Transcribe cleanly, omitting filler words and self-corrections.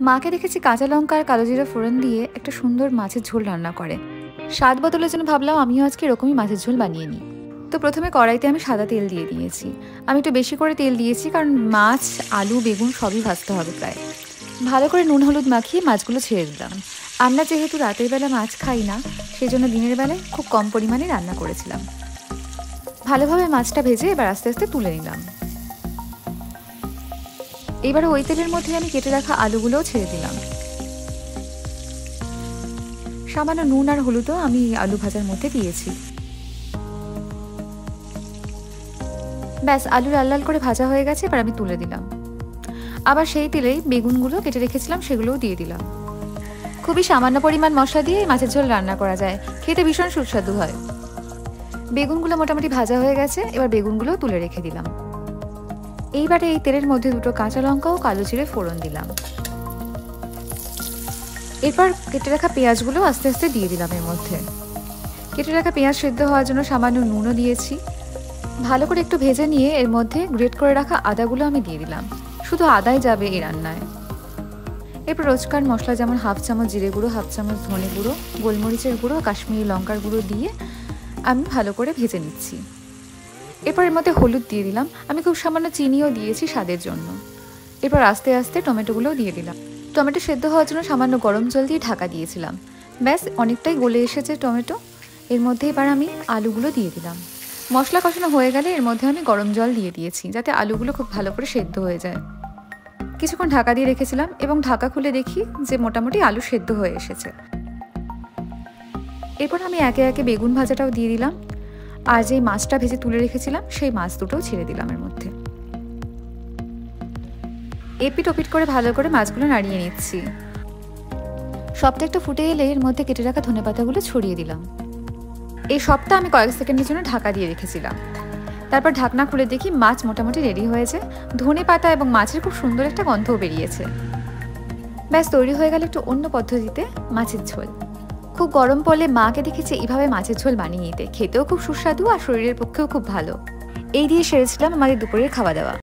মাকে দেখেছি কাঁচা লঙ্কা আর কালো জিরা ফোড়ন দিয়ে একটা সুন্দর মাছের ঝোল রান্না করে। স্বাদ বদলের জন্য ভাবলাম আমিও আজকে এরকমই মাছের ঝোল বানিয়ে নিই। তো প্রথমে কড়াইতে আমি সাদা তেল দিয়ে দিয়েছি। আমি একটু বেশি করে তেল দিয়েছি কারণ মাছ, আলু, বেগুন সবই ভাজতে হবে প্রায়। ভালো করে নুন হলুদ মাখিয়ে মাছগুলো ছেড়ে দিলাম। আমরা যেহেতু রাতের বেলা মাছ খাই না, সেই জন্য দিনের বেলায় খুব কম পরিমাণে রান্না করেছিলাম। ভালোভাবে মাছটা ভেজে এবার আস্তে আস্তে তুলে নিলাম। এবার ওই তেলের মধ্যে আমি কেটে রাখা আলুগুলোও ছেড়ে দিলাম। সামান্য নুন আর হলুদও আমি আলু ভাজার মধ্যে দিয়েছি। ব্যাস, আলু লাল লাল করে ভাজা হয়ে গেছে, এবার আমি তুলে দিলাম। আবার সেই তেলেই বেগুনগুলো কেটে রেখেছিলাম সেগুলোও দিয়ে দিলাম। খুবই সামান্য পরিমাণ মশলা দিয়ে মাছের ঝোল রান্না করা যায়, খেতে ভীষণ সুস্বাদু হয়। বেগুনগুলো মোটামুটি ভাজা হয়ে গেছে, এবার বেগুনগুলোও তুলে রেখে দিলাম। এইবারে এই তেলের মধ্যে দুটো কাঁচা লঙ্কা ও কালো জিরে ফোড়ন দিলাম। এরপর কেটে রাখা পেঁয়াজগুলো আস্তে আস্তে দিয়ে দিলাম এর মধ্যে। কেটে রাখা পেঁয়াজ সেদ্ধ হওয়ার জন্য সামান্য নুনও দিয়েছি। ভালো করে একটু ভেজে নিয়ে এর মধ্যে গ্রেট করে রাখা আদাগুলো আমি দিয়ে দিলাম। শুধু আদাই যাবে এই রান্নায়। এরপর রোজকার মশলা যেমন হাফ চামচ জিরে গুঁড়ো, হাফ চামচ ধনে গুঁড়ো, গোলমরিচের গুঁড়ো, কাশ্মীরি লঙ্কার গুঁড়ো দিয়ে আমি ভালো করে ভেজে নিচ্ছি। এরপর এর মধ্যে হলুদ দিয়ে দিলাম। আমি খুব সামান্য চিনিও দিয়েছি স্বাদের জন্য। এরপর আস্তে আস্তে টমেটোগুলোও দিয়ে দিলাম। টমেটো সেদ্ধ হওয়ার জন্য সামান্য গরম জল দিয়ে ঢাকা দিয়েছিলাম। ব্যাস, অনেকটাই গলে এসেছে টমেটো। এর মধ্যে এবার আমি আলুগুলো দিয়ে দিলাম। মশলা কষানো হয়ে গেলে এর মধ্যে আমি গরম জল দিয়ে দিয়েছি, যাতে আলুগুলো খুব ভালো করে সেদ্ধ হয়ে যায়। কিছুক্ষণ ঢাকা দিয়ে রেখেছিলাম এবং ঢাকা খুলে দেখি যে মোটামুটি আলু সেদ্ধ হয়ে এসেছে। এরপর আমি একে একে বেগুন ভাজাটাও দিয়ে দিলাম, আর যেই মাছটা ভেজে তুলে রেখেছিলাম সেই মাছ দুটোও ছেড়ে দিলাম এর মধ্যে। এপিট ওপিট করে ভালো করে মাছগুলো নাড়িয়ে নিচ্ছি। সবটা একটু ফুটে এলে এর মধ্যে কেটে রাখা ধনেপাতাগুলো ছড়িয়ে দিলাম। এই সবটা আমি কয়েক সেকেন্ডের জন্য ঢাকা দিয়ে রেখেছিলাম। তারপর ঢাকনা খুলে দেখি মাছ মোটামুটি রেডি হয়েছে। ধনেপাতা এবং মাছের খুব সুন্দর একটা গন্ধও বেরিয়েছে। ব্যাস, তৈরি হয়ে গেল একটু অন্য পদ্ধতিতে মাছের ঝোল। খুব গরম পড়লে মাকে দেখেছি এইভাবে মাছের ঝোল বানিয়ে নিতে। খেতেও খুব সুস্বাদু আর শরীরের পক্ষেও খুব ভালো। এই দিয়ে সেরেছিলাম আমাদের দুপুরের খাওয়া দাওয়া।